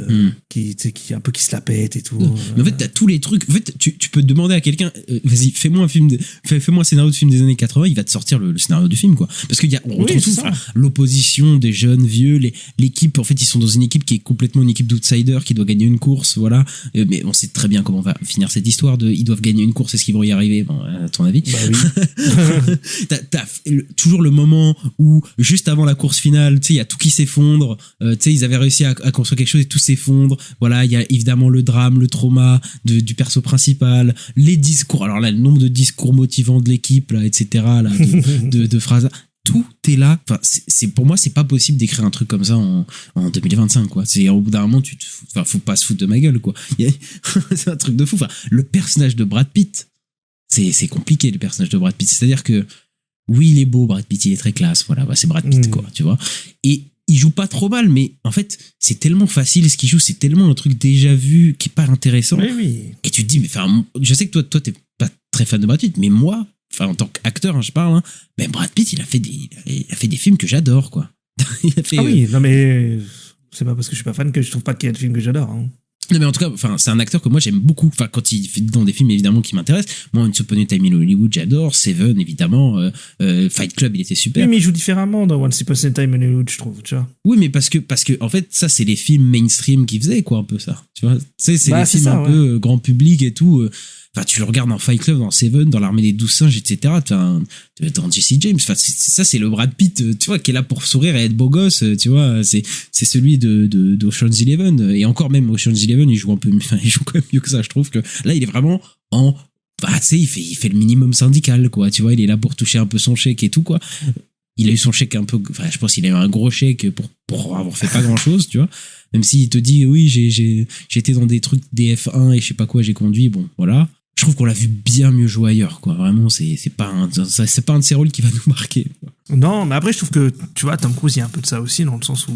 qui un peu qui se la pète et tout. Mais en fait, t'as tous les trucs. En fait, tu peux te demander à quelqu'un, vas-y, fais-moi un scénario de film des années 80, il va te sortir le scénario du film, quoi. Parce qu'il y a, on retrouve tout, enfin, l'opposition des jeunes, vieux, l'équipe, en fait, ils sont dans une équipe qui est complètement une équipe d'outsiders qui doit gagner une course, voilà. Mais on sait très bien comment va finir cette histoire ils doivent gagner une course, est-ce qu'ils vont y arriver, bon, à ton avis? Bah oui. t'as toujours le moment où, juste avant la course finale, tu sais, il y a tout qui s'effondre, tu sais, ils avaient réussi à construire quelque chose et tout s'effondre, voilà, il y a évidemment le drame, le trauma du perso principal, les discours, alors là, le nombre de discours motivants de l'équipe, là, etc., là, de phrases, tout est là. Enfin, pour moi, c'est pas possible d'écrire un truc comme ça en 2025, quoi. C'est, au bout d'un moment, faut pas se foutre de ma gueule, quoi. C'est un truc de fou. Enfin, le personnage de Brad Pitt, c'est compliqué, le personnage de Brad Pitt. C'est-à-dire que, oui, il est beau, Brad Pitt, il est très classe, voilà, bah, c'est Brad Pitt, quoi, tu vois. Et il joue pas trop mal, mais en fait, c'est tellement facile ce qu'il joue, c'est tellement un truc déjà vu qui est pas intéressant. Oui. Et tu te dis, mais enfin, je sais que toi, t'es pas très fan de Brad Pitt, mais moi, enfin, en tant qu'acteur, hein, je parle, hein, mais Brad Pitt, il a fait des films que j'adore, quoi. Oui, non mais c'est pas parce que je suis pas fan que je trouve pas qu'il y a de films que j'adore, hein. Non, mais en tout cas, enfin, c'est un acteur que moi j'aime beaucoup. Enfin, quand il fait dans des films évidemment qui m'intéressent. Moi, Once Upon a Time in Hollywood, j'adore. Seven, évidemment. Fight Club, il était super. Oui, mais il joue différemment dans Once Upon a Time in Hollywood, je trouve, tu vois. Oui, mais parce que en fait, ça, c'est les films mainstream qui faisaient, quoi, un peu ça. Tu vois, c'est les films ça, un peu grand public et tout. Enfin, tu le regardes dans Fight Club, dans Seven, dans l'Armée des 12 singes, etc. Dans Jesse James. Enfin, ça, c'est le Brad Pitt, tu vois, qui est là pour sourire et être beau gosse, tu vois. C'est celui d'Ocean's Eleven. Et encore même, Ocean's Eleven, il joue quand même mieux que ça. Je trouve que là, il est vraiment tu sais, il fait le minimum syndical, quoi. Tu vois, il est là pour toucher un peu son chèque et tout, quoi. Il a eu son chèque un peu, enfin, je pense qu'il a eu un gros chèque pour avoir fait pas grand chose, tu vois. Même s'il te dit, oui, j'étais dans des trucs des F1 et je sais pas quoi, j'ai conduit, bon, voilà. je trouve qu'on l'a vu bien mieux jouer ailleurs, quoi. Vraiment, c'est pas un de ses rôles qui va nous marquer, quoi. Non, mais après, je trouve que, tu vois, Tom Cruise, il y a un peu de ça aussi, dans le sens où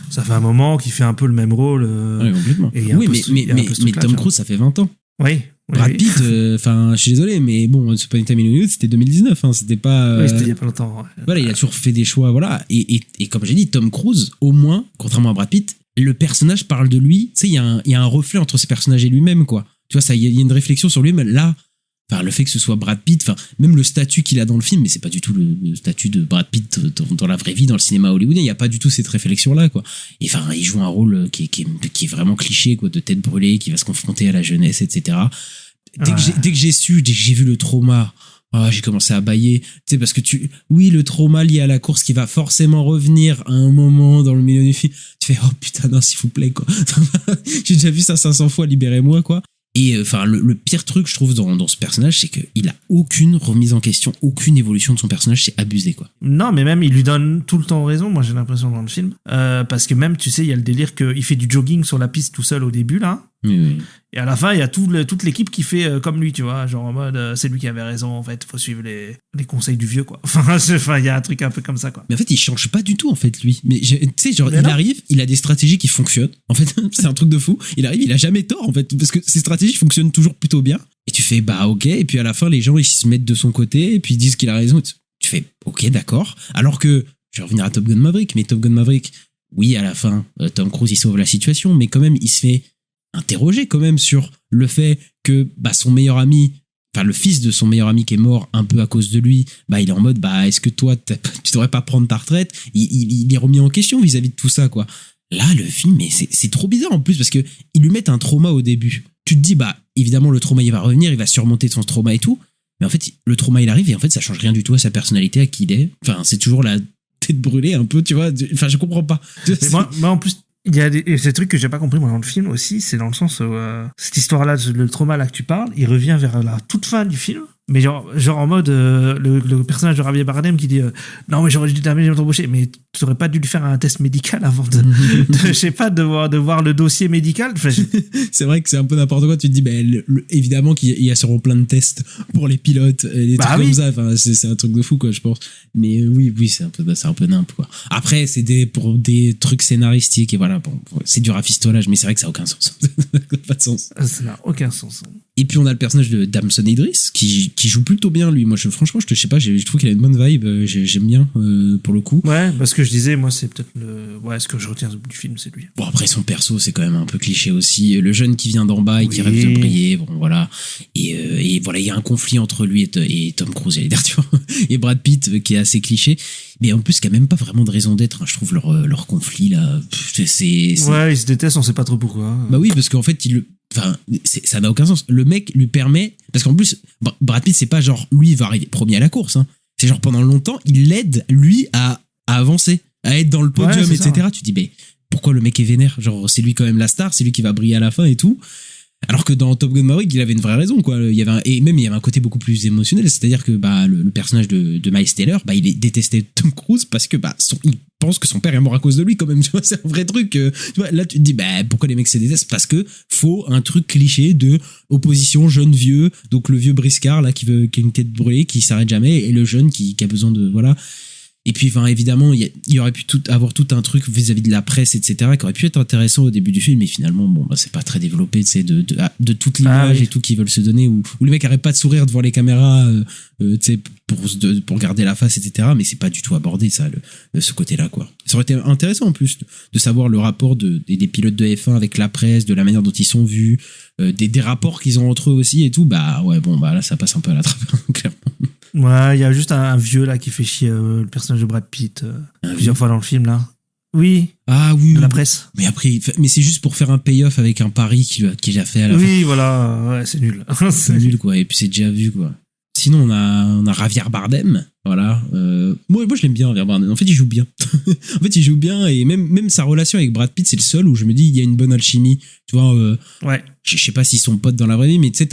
ça fait un moment qu'il fait un peu le même rôle. Ouais, complètement. Et il y a un Oui, peu mais Tom Cruise, ça fait 20 ans. Oui. Brad Pitt, enfin, je suis désolé, mais bon, Once Upon a Time in Hollywood, c'était 2019, hein, c'était pas. Oui, c'était il y a pas longtemps. Ouais. Voilà, il a toujours fait des choix, voilà. Et comme j'ai dit, Tom Cruise, au moins, contrairement à Brad Pitt, le personnage parle de lui. Tu sais, il y a un reflet entre ce personnage et lui-même, quoi. Tu vois, ça, il y a une réflexion sur lui-même. Là, enfin, le fait que ce soit Brad Pitt, enfin, même le statut qu'il a dans le film, mais c'est pas du tout le statut de Brad Pitt dans la vraie vie, dans le cinéma hollywoodien. Il y a pas du tout cette réflexion-là, quoi. Et enfin, il joue un rôle qui est vraiment cliché, quoi, de tête brûlée, qui va se confronter à la jeunesse, etc. Dès que j'ai vu le trauma, j'ai commencé à bâiller, tu sais, parce que oui, le trauma lié à la course qui va forcément revenir à un moment dans le milieu du film, tu fais, oh putain, non, s'il vous plaît, quoi. J'ai déjà vu ça 500 fois, libérez-moi, quoi. Et enfin, le pire truc, je trouve, dans ce personnage, c'est qu'il a aucune remise en question, aucune évolution de son personnage, c'est abusé, quoi. Non, mais même, il lui donne tout le temps raison, moi j'ai l'impression dans le film. Parce que même, tu sais, il y a le délire qu'il fait du jogging sur la piste tout seul au début, là. Oui. Et à la fin, il y a toute l'équipe qui fait comme lui, tu vois, genre en mode, c'est lui qui avait raison, en fait, faut suivre les conseils du vieux, quoi. Enfin, il y a un truc un peu comme ça, quoi. Mais en fait, il change pas du tout, en fait, lui. Mais tu sais, genre, Mais il non. arrive, il a des stratégies qui fonctionnent. En fait, c'est un truc de fou. Il arrive, il a jamais tort, en fait, parce que ses stratégies fonctionnent toujours plutôt bien. Et tu fais, bah, ok. Et puis à la fin, les gens, ils se mettent de son côté, et puis ils disent qu'il a raison. Tu fais, ok, d'accord. Alors que, je vais revenir à Top Gun Maverick, mais Top Gun Maverick, oui, à la fin, Tom Cruise, il sauve la situation, mais quand même, il se fait interroger quand même sur le fait que bah, son meilleur ami, enfin le fils de son meilleur ami qui est mort un peu à cause de lui, bah il est en mode bah est-ce que toi tu devrais pas prendre ta retraite, il est remis en question vis-à-vis de tout ça, quoi. Là le film, mais c'est trop bizarre en plus parce que ils lui mettent un trauma au début. Tu te dis bah évidemment le trauma il va revenir, il va surmonter son trauma et tout, mais en fait le trauma il arrive et en fait ça change rien du tout à sa personnalité, à qui il est. Enfin c'est toujours la tête brûlée un peu, tu vois. Enfin je comprends pas. Mais moi en plus, il y a ces trucs que j'ai pas compris moi dans le film aussi, c'est dans le sens où cette histoire-là, le trauma là que tu parles, il revient vers la toute fin du film, mais genre en mode le personnage de Javier Bardem qui dit non mais j'aurais dû terminer de t'embaucher, mais tu aurais pas dû lui faire un test médical avant je sais pas, de voir le dossier médical. Enfin, c'est vrai que c'est un peu n'importe quoi. Tu te dis bah, évidemment qu'il y a sûrement plein de tests pour les pilotes et des trucs comme ça. Enfin, c'est un truc de fou, quoi, je pense. Mais oui c'est un peu nimp, quoi. Après c'est pour des trucs scénaristiques et voilà, bon, c'est du rafistolage, mais c'est vrai que ça a aucun sens. Ça n'a pas de sens. Ça n'a aucun sens. Et puis on a le personnage de Damson Idris qui joue plutôt bien, lui. Moi franchement je sais pas, je trouve qu'il a une bonne vibe, j'aime bien pour le coup. Ouais, parce que je disais, moi c'est peut-être ce que je retiens du film, c'est lui. Bon, après son perso c'est quand même un peu cliché aussi, le jeune qui vient d'en bas et qui rêve de briller, bon voilà. Et voilà, il y a un conflit entre lui et Tom Cruise, j'allais dire, tu vois, et Brad Pitt qui est assez cliché, mais en plus qui a même pas vraiment de raison d'être, hein, je trouve leur conflit là, ouais, ils se détestent, on sait pas trop pourquoi. Bah oui, parce qu'en fait ça n'a aucun sens. Le mec lui permet, parce qu'en plus Brad Pitt c'est pas genre lui il va arriver premier à la course, hein. C'est genre pendant longtemps il l'aide lui à avancer, à être dans le podium, etc. Ça. Tu te dis mais pourquoi le mec est vénère, genre c'est lui quand même la star, c'est lui qui va briller à la fin et tout. Alors que dans Top Gun Maverick, il avait une vraie raison, quoi. Il y avait un côté beaucoup plus émotionnel, c'est-à-dire que bah le personnage de Miles Teller, bah il détestait Tom Cruise parce que bah il pense que son père est mort à cause de lui, quand même. Tu vois, c'est un vrai truc. Tu vois, là tu te dis bah pourquoi les mecs se détestent, parce que faut un truc cliché de opposition jeune vieux, donc le vieux briscard là qui a une tête brûlée, qui s'arrête jamais, et le jeune qui a besoin de voilà. Et puis, enfin, évidemment, il y aurait pu avoir tout un truc vis-à-vis de la presse, etc., qui aurait pu être intéressant au début du film, mais finalement, bon, bah, c'est pas très développé, tu sais, de toute l'image et tout qu'ils veulent se donner, où les mecs arrêtent pas de sourire devant les caméras, tu sais, pour garder la face, etc., mais c'est pas du tout abordé, ça, ce côté-là, quoi. Ça aurait été intéressant, en plus, de savoir le rapport des pilotes de F1 avec la presse, de la manière dont ils sont vus, des rapports qu'ils ont entre eux aussi et tout. Bah, ouais, bon, bah, là, ça passe un peu à la trappe, clairement. Ouais, il y a juste un vieux là qui fait chier le personnage de Brad Pitt plusieurs fois dans le film là. Oui. Ah oui. De la presse. Mais après, c'est juste pour faire un payoff avec un pari qu'il a fait à la fin. Oui, voilà. Ouais, c'est nul. C'est nul, quoi. Et puis c'est déjà vu, quoi. Sinon, on a Javier Bardem. Voilà. Moi, je l'aime bien, Javier Bardem. En fait, il joue bien. Et même sa relation avec Brad Pitt, c'est le seul où je me dis, il y a une bonne alchimie. Tu vois, ouais. Je sais pas s'ils sont potes dans la vraie vie, mais tu sais,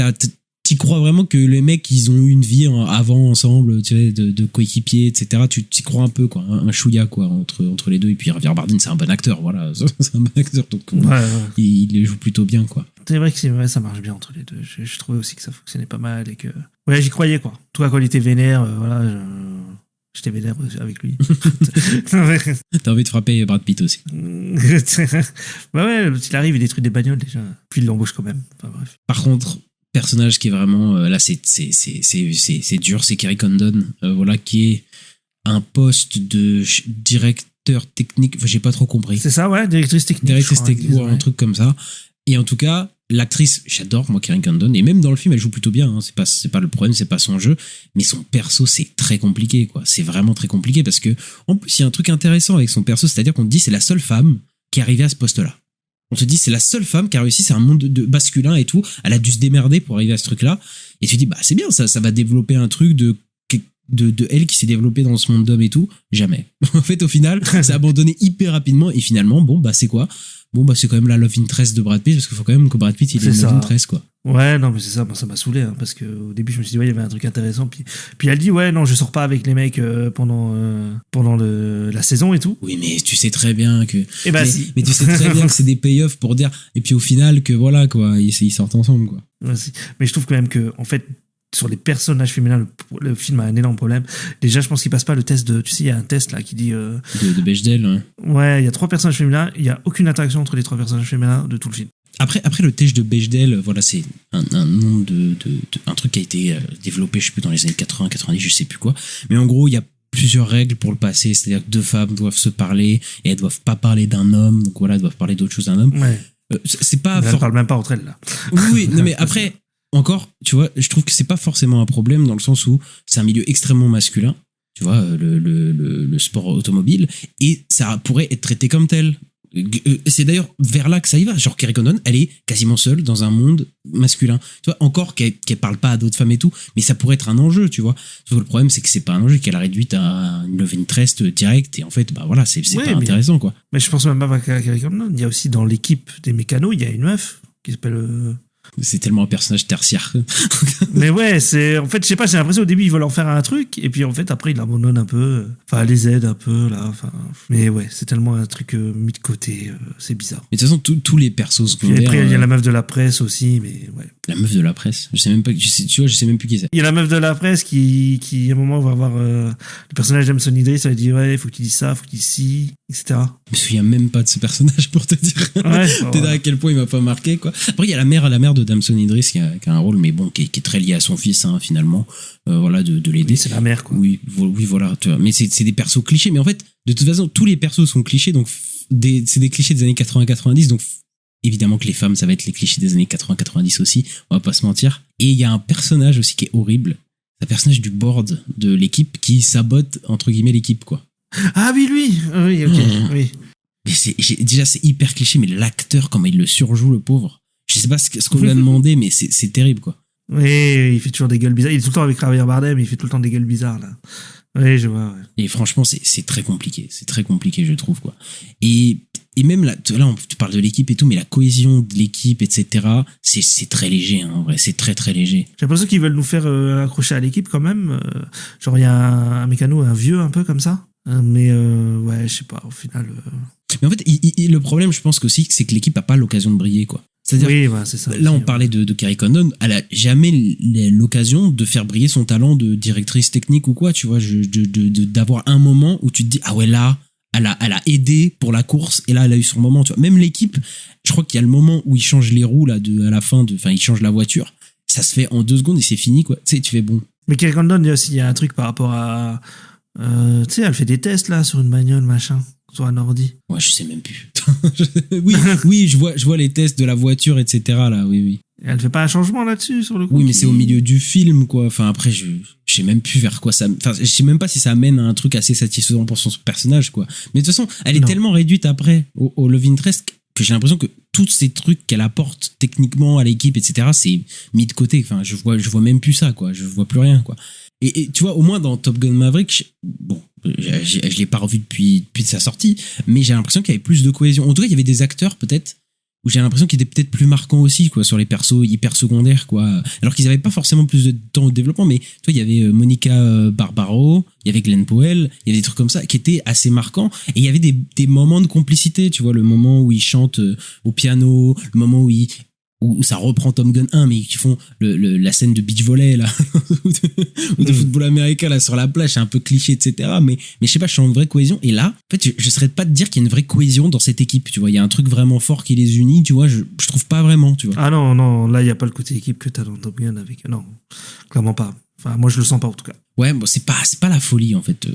tu crois vraiment que les mecs, ils ont eu une vie avant ensemble, tu sais, de coéquipiers, etc. Tu crois un peu, quoi, un chouïa, quoi, entre les deux. Et puis Javier Bardem, c'est un bon acteur, voilà, c'est un bon acteur, donc il les joue plutôt bien, quoi. C'est vrai que ça marche bien entre les deux. Je trouvais aussi que ça fonctionnait pas mal et que... Ouais, j'y croyais, quoi. Toi, quand il était vénère, voilà, j'étais vénère avec lui. T'as envie de frapper Brad Pitt aussi. Bah ouais, il arrive, il détruit des bagnoles déjà. Puis il l'embauche quand même. Enfin, bref. Par contre, personnage qui est vraiment... là, c'est dur, c'est Kerry Condon, voilà, qui est un poste de directeur technique, enfin, j'ai pas trop compris. C'est ça, ouais, directrice technique. Directrice technique, ou un truc comme ça. Et en tout cas, l'actrice, j'adore, moi, Kerry Condon, et même dans le film, elle joue plutôt bien, hein. C'est pas le problème, c'est pas son jeu, mais son perso, c'est très compliqué, quoi. C'est vraiment très compliqué parce que, en plus, il y a un truc intéressant avec son perso, c'est-à-dire qu'on te dit, c'est la seule femme qui est arrivée à ce poste-là. On te dit, c'est la seule femme qui a réussi, c'est un monde de masculin et tout, elle a dû se démerder pour arriver à ce truc-là, et tu te dis, bah, c'est bien, ça va développer un truc de elle qui s'est développée dans ce monde d'hommes et tout. Jamais. En fait, au final, c'est abandonné hyper rapidement, et finalement, bon, bah, c'est quoi? Bon, bah, c'est quand même la love interest de Brad Pitt, parce qu'il faut quand même que Brad Pitt, il ait une love interest, quoi. Ouais, non, mais c'est ça, moi, ça m'a saoulé, hein, parce que au début, je me suis dit, ouais, il y avait un truc intéressant, puis elle dit, ouais, non, je sors pas avec les mecs pendant la saison et tout. Oui, mais tu sais très bien que... Eh ben, mais tu sais très bien que c'est des payoffs pour dire... Et puis au final, que voilà, quoi, ils sortent ensemble, quoi. Ouais, mais je trouve quand même que, en fait, sur les personnages féminins, le film a un énorme problème. Déjà, je pense qu'il passe pas le test de... Tu sais, il y a un test là qui dit... De Bechdel, ouais. Ouais, il y a 3 personnages féminins, il y a aucune interaction entre les 3 personnages féminins de tout le film. Après le test de Bechdel, voilà, c'est un nom un truc qui a été développé, je sais plus, dans les années 80, 90, je sais plus quoi. Mais en gros, il y a plusieurs règles pour le passer, c'est-à-dire que 2 femmes doivent se parler et elles doivent pas parler d'un homme, donc voilà, elles doivent parler d'autre chose d'un homme. Ouais. C'est pas... Elles parlent même pas entre elles, là. Oui, non, mais après... Encore, tu vois, je trouve que c'est pas forcément un problème dans le sens où c'est un milieu extrêmement masculin, tu vois, le sport automobile, et ça pourrait être traité comme tel. C'est d'ailleurs vers là que ça y va. Genre, Kerry Condon, elle est quasiment seule dans un monde masculin. Tu vois, encore qu'elle parle pas à d'autres femmes et tout, mais ça pourrait être un enjeu, tu vois. Sauf que le problème, c'est que c'est pas un enjeu, qu'elle a réduite à une love interest directe, et en fait, bah voilà, c'est pas intéressant, quoi. Mais je pense même pas à Kerry Condon. Il y a aussi dans l'équipe des mécanos, il y a une meuf qui s'appelle... C'est tellement un personnage tertiaire. Mais ouais, c'est... En fait, je sais pas, j'ai l'impression au début, ils veulent en faire un truc, et puis en fait, après, ils l'abandonnent un peu. Enfin, elle les aide un peu, là. Enfin, mais ouais, c'est tellement un truc mis de côté. C'est bizarre. Mais de toute façon, tous les persos secondaires... Et après, il y a la meuf de la presse aussi, mais ouais. La meuf de la presse? Je sais même pas... Tu vois, je sais même plus qui c'est. Il y a la meuf de la presse qui à un moment, va avoir... le personnage d'Amson Idris, elle dit, ouais, faut que tu dises ça, faut que tu dises ci, etc. Je me souviens même pas de ce personnage, pour te dire. Ouais, T'es à quel point il m'a pas marqué, quoi. Après, il y a la mère de Damson Idris qui a un rôle, mais bon, qui est très lié à son fils, hein, finalement. Voilà, de l'aider. Oui, c'est la mère, quoi. Oui, voilà. Tu vois. Mais c'est des persos clichés. Mais en fait, de toute façon, tous les persos sont clichés, donc c'est des clichés des années 80-90, donc évidemment que les femmes, ça va être les clichés des années 80-90 aussi, on va pas se mentir. Et il y a un personnage aussi qui est horrible. C'est un personnage du board de l'équipe qui sabote, entre guillemets, l'équipe, quoi. Ah oui, lui. Oui, ok, oui. Mais déjà, c'est hyper cliché, mais l'acteur, comment il le surjoue, le pauvre. Je sais pas ce qu'on lui a demandé, mais c'est terrible, quoi. Oui, il fait toujours des gueules bizarres. Il est tout le temps avec Javier Bardem, il fait tout le temps des gueules bizarres, là. Oui, je vois, ouais. Et franchement, c'est très compliqué. C'est très compliqué, je trouve, quoi. Et même là, tu parles de l'équipe et tout, mais la cohésion de l'équipe, etc., c'est très léger, hein, en vrai. C'est très, très léger. J'ai l'impression qu'ils veulent nous faire accrocher à l'équipe, quand même. Genre, il y a un mécano, un vieux, un peu comme ça. Mais, ouais, je sais pas, au final... Mais en fait, le problème, je pense aussi, c'est que l'équipe a pas l'occasion de briller, quoi. C'est-à-dire, oui, bah, c'est ça. Là, on parlait de Kerry Condon, elle a jamais l'occasion de faire briller son talent de directrice technique ou quoi, tu vois, d'avoir un moment où tu te dis, ah ouais, là, elle a aidé pour la course, et là, elle a eu son moment, tu vois. Même l'équipe, je crois qu'il y a le moment où il change les roues, là, à la fin, il change la voiture, ça se fait en 2 secondes et c'est fini, quoi. Tu sais, tu fais bon. Mais Kerry Condon, il y a un truc par rapport à, tu sais, elle fait des tests, là, sur une bagnole, machin. Sur un ordi. Ouais, je sais même plus. oui, je vois les tests de la voiture, etc. là, oui. Et elle fait pas un changement là-dessus, sur le coup. Oui, mais c'est au milieu du film, quoi. Enfin, après, je sais même plus vers quoi ça... Enfin, je sais même pas si ça amène à un truc assez satisfaisant pour son personnage, quoi. Mais de toute façon, elle est tellement réduite après au Love Interest que j'ai l'impression que tous ces trucs qu'elle apporte techniquement à l'équipe, etc., c'est mis de côté. Enfin, je vois même plus ça, quoi. Je vois plus rien, quoi. Et tu vois, au moins dans Top Gun Maverick, bon, je l'ai pas revu depuis sa sortie, mais j'ai l'impression qu'il y avait plus de cohésion. En tout cas, il y avait des acteurs, peut-être, où j'ai l'impression qu'ils étaient peut-être plus marquants aussi, quoi, sur les persos hyper secondaires, quoi. Alors qu'ils avaient pas forcément plus de temps au développement, mais toi, il y avait Monica Barbaro, il y avait Glenn Powell, il y avait des trucs comme ça qui étaient assez marquants, et il y avait des moments de complicité, tu vois, le moment où ils chantent au piano, le moment où où ça reprend Top Gun 1, mais qui font la scène de beach volley, là, ou de football américain, là, sur la plage, c'est un peu cliché, etc. Mais je sais pas, je sens une vraie cohésion. Et là, en fait, je serais pas de dire qu'il y a une vraie cohésion dans cette équipe, tu vois. Il y a un truc vraiment fort qui les unit, tu vois. Je trouve pas vraiment, tu vois. Ah non, là, il n'y a pas le côté équipe que t'as dans Top Gun avec. Non, clairement pas. Enfin, moi, je le sens pas, en tout cas. Ouais, bon, c'est pas la folie, en fait.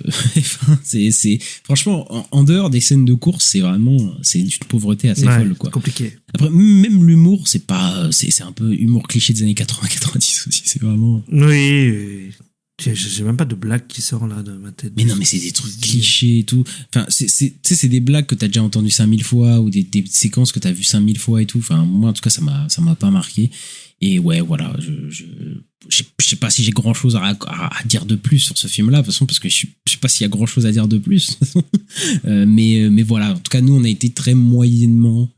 c'est franchement, en dehors des scènes de course, c'est une pauvreté assez folle, quoi. C'est compliqué. Après, même l'humour, c'est un peu humour cliché des années 80-90 aussi, c'est vraiment. Oui. J'ai même pas de blague qui sort là de ma tête. Mais non, mais c'est des trucs clichés et tout. Enfin, c'est des blagues que t'as déjà entendu 5000 fois ou des séquences que t'as vu 5000 fois et tout. Enfin, moi, en tout cas, ça m'a pas marqué. Et ouais, voilà, je sais pas si j'ai grand chose à dire de plus sur ce film-là, de toute façon, parce que je sais pas s'il y a grand chose à dire de plus. mais voilà, en tout cas, nous, on a été très moyennement,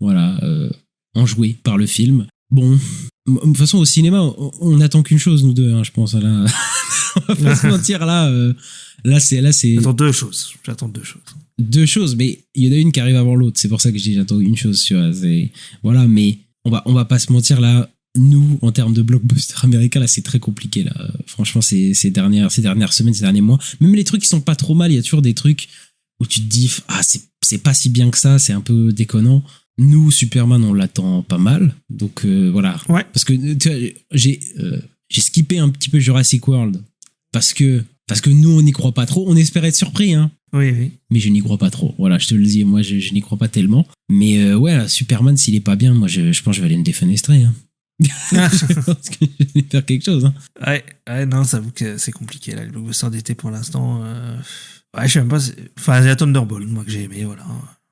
enjoués par le film. Bon, de toute façon, au cinéma, on n'attend qu'une chose, nous deux, hein, je pense. Là, on va pas se mentir, là, c'est. J'attends deux choses. Deux choses, mais il y en a une qui arrive avant l'autre. C'est pour ça que je dis j'attends une chose, tu vois. Voilà, mais on va pas se mentir, là. Nous, en termes de blockbuster américain, là, c'est très compliqué, là. Franchement, ces dernières semaines, ces derniers mois, même les trucs qui sont pas trop mal, il y a toujours des trucs où tu te dis, c'est pas si bien que ça, c'est un peu déconnant. Nous, Superman, on l'attend pas mal. Donc, voilà. Ouais. Parce que, tu vois, j'ai skippé un petit peu Jurassic World. Parce que nous, on n'y croit pas trop. On espère être surpris, hein. Oui. Mais je n'y crois pas trop. Voilà, je te le dis, moi, je n'y crois pas tellement. Mais, ouais, Superman, s'il est pas bien, moi, je pense que je vais aller me défenestrer, hein. Je pense que je vais faire quelque chose, hein. Ouais, non, j'avoue que c'est compliqué, là. Le blockbuster d'été pour l'instant. Ouais, je sais même pas. Enfin, il y a Thunderbolt, moi, que j'ai aimé, voilà.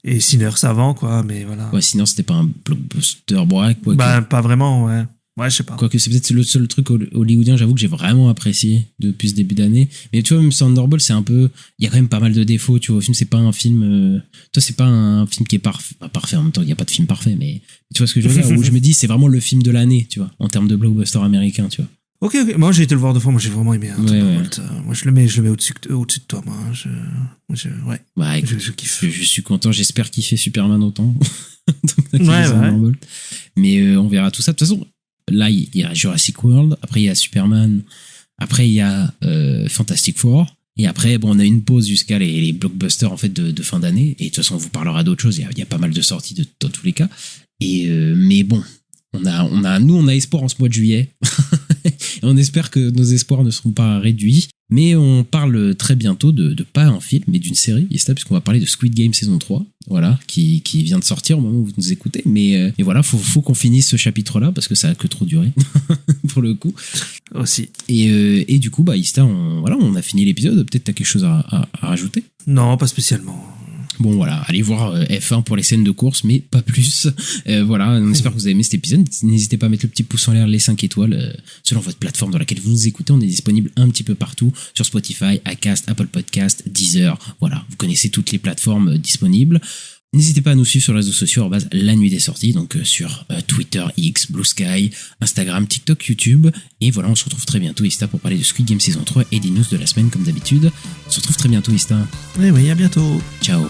Et Sinners avant, quoi, mais voilà. Ouais, sinon, c'était pas un blockbuster, quoi. Bah, pas vraiment, ouais. Ouais, je sais pas. Quoique c'est peut-être le seul truc hollywoodien, j'avoue que j'ai vraiment apprécié depuis ce début d'année. Mais tu vois, même Thunderbolt, c'est un peu. Il y a quand même pas mal de défauts, tu vois. Au film, c'est pas un film. Toi, c'est pas un film qui est parfait. Pas parfait en même temps, il n'y a pas de film parfait, mais. Tu vois ce que je veux dire? Où je me dis, c'est vraiment le film de l'année, tu vois, en termes de blockbuster américain, tu vois. Ok. Moi, j'ai été le voir deux fois, moi, j'ai vraiment aimé. Hein, ouais. Moi, je le mets au-dessus de toi, moi. Ouais. Bah, écoute, je kiffe. Je suis content, j'espère kiffer Superman autant. Ouais. Mais on verra tout ça. De toute façon, là, il y a Jurassic World, après il y a Superman, après il y a Fantastic Four, et après, bon, on a une pause jusqu'à les blockbusters en fait de fin d'année, et de toute façon, on vous parlera d'autres choses, il y a pas mal de sorties dans tous les cas. Et mais bon, on a espoir en ce mois de juillet. Et on espère que nos espoirs ne seront pas réduits. Mais on parle très bientôt de pas un film, mais d'une série, puisqu'on va parler de Squid Game saison 3, voilà, qui vient de sortir au moment où vous nous écoutez. Mais voilà, faut qu'on finisse ce chapitre-là, parce que ça a que trop duré, pour le coup. Aussi. Et du coup, bah, Ista, on a fini l'épisode. Peut-être t'as quelque chose à rajouter? Non, pas spécialement. Bon, voilà, allez voir F1 pour les scènes de course, mais pas plus. Voilà, on espère que vous avez aimé cet épisode. N'hésitez pas à mettre le petit pouce en l'air, les 5 étoiles, selon votre plateforme dans laquelle vous nous écoutez. On est disponible un petit peu partout, sur Spotify, Acast, Apple Podcast, Deezer. Voilà, vous connaissez toutes les plateformes disponibles. N'hésitez pas à nous suivre sur les réseaux sociaux La Nuit des Sorties, donc sur Twitter, X, Blue Sky, Instagram, TikTok, YouTube. Et voilà, on se retrouve très bientôt, Ista, pour parler de Squid Game saison 3 et des news de la semaine comme d'habitude. On se retrouve très bientôt, Ista. Oui, à bientôt. Ciao.